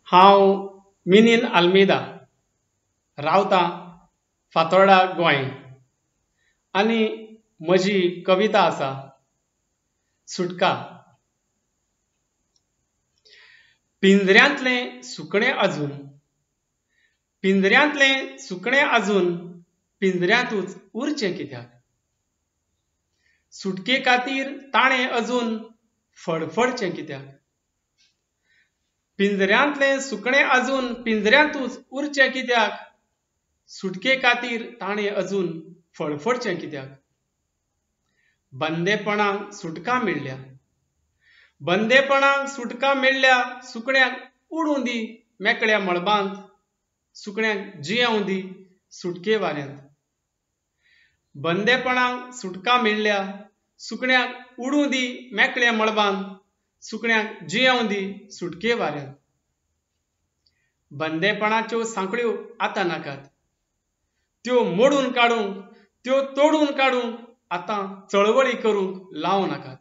हांव मिनीन आल्मेदा रावतां फातोर्डा गोंय आनी म्हजी कविता आसा सुटका. पिंजऱ्यांतलें सुकणें आजून पिंजऱ्यांतलें सुकणें आजून पिंजऱ्यांतूच उरचें कित्याक. सुटके खातीर ताणें अजून फडफडचें कित्याक. पिंजऱ्यांतलें सुकणें आजून पिंजऱ्यांतूच उरचें कित्याक. सुटके खातीर ताणें अजून फडफडचें कित्याक. बंदेपणाक सुटका मेळ्ळ्या बंदेपणाक सुटका मेळ्ळ्या सुकण्याक उडूं दी मेकळ्या मळबांत. सुकण्याक जियेवं दी सुटके वाऱ्यांत. बंदेपणाक सुटका मेळ्ळ्या सुकण्याक उडूं दी मेकळ्या मळबांत. सुकण्याक जियेवं दी सुटके वाऱ्यांत. बंदेपणाच्यो सांखळ्यो आतां नाकात. त्यो मोडून काडूंक त्यो तोडून काडूंक आतां चळवळी करूंक लावं नाकात.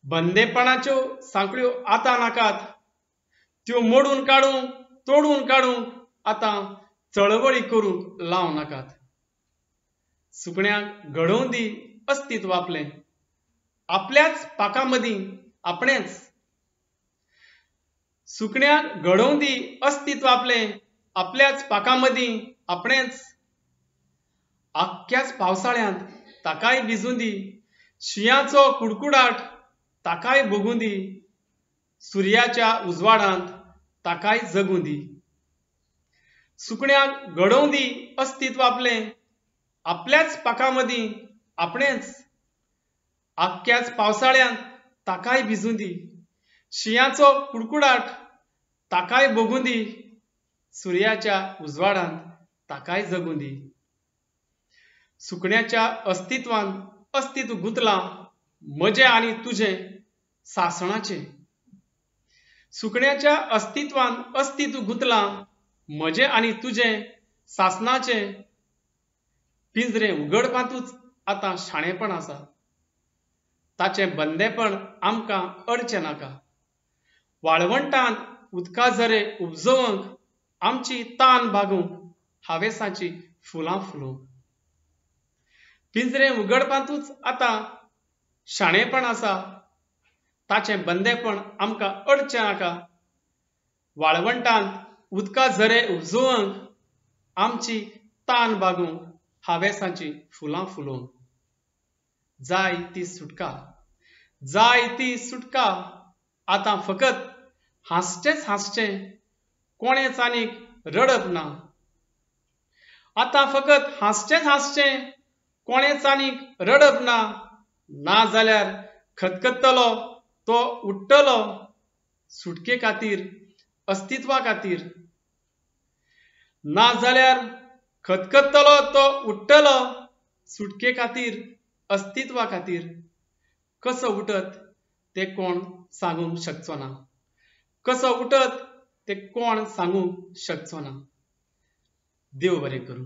बंदेपणाच्यो सांखळ्यो आतां नाकात. त्यो मोडून काडूंक तोडून काडूंक आतां चळवळी करूंक लावं नाकात. सुकण्याक घडोवन दी अस्तित्व आपलें आपल्याच पाखां मदीं आपणेंच. सुकण्याक घडोवन दी अस्तित्व आपलें आपल्याच पाखां मदीं आपणेंच. आख्ख्याच पावसाळ्यांत ताकाय भिजूं दी शिंयाचो कुडकुडाट ताकाय भोगूं दी. सुर्याच्या उजवाडांत ताकाय जगूं दी. सुकण्याक घडोवन दी अस्तित्व आपलें आपल्याच पाखां मदीं आपणेंच. आख्ख्याच पावसाळ्यांत ताकाय भिजूं दी शिंयाचो कुडकुडाट ताकाय भोगूं दी. सुर्याच्या उजवाडांत ताकाय जगूं दी. सुकण्याच्या अस्तित्वांत अस्तित्व गुंतलां म्हजें आनी तुजें सासणाचें. सुकण्याच्या अस्तित्वांत अस्तित्व गुंतलां म्हजें आनी तुजें सासणाचें. पिंजरें उगडपांतूच आतां शाणेपण आसा. ताचें बंदेपण आमकां अडचें नाका. वाळवंटांत उदका झरे उपजोवंक आमची तान भागूंक हांवेसाचीं फुलां फुलोवंक. पिंजरें उगडपांतूच आतां शाणेपण आसा. ताचें बंदेपण आमकां अडचें नाका. वाळवंटांत उदका झरे उपजोवंक आमची तान भागूंक हांवेसाचीं फुलां फुलोवंक. जाय ती सुटका जाय ती सुटका. आतां फकत हांसचेंच हांसचें कोणेंच आनीक रडप ना. आतां फकत हांसचेंच हांसचें कोणेंच आनीक रडप ना. नाजाल्यार खतखत्तलो तो उडटलो सुटके खातीर अस्तित्वा खातीर. नाजाल्यार खतखत्तलो तो उडटलो सुटके खातीर अस्तित्वा खातीर. कसो उठत तें कोण सांगूंक शकचो ना. कसो उठत तें कोण सांगूंक शकचो ना. देव बरें करूं.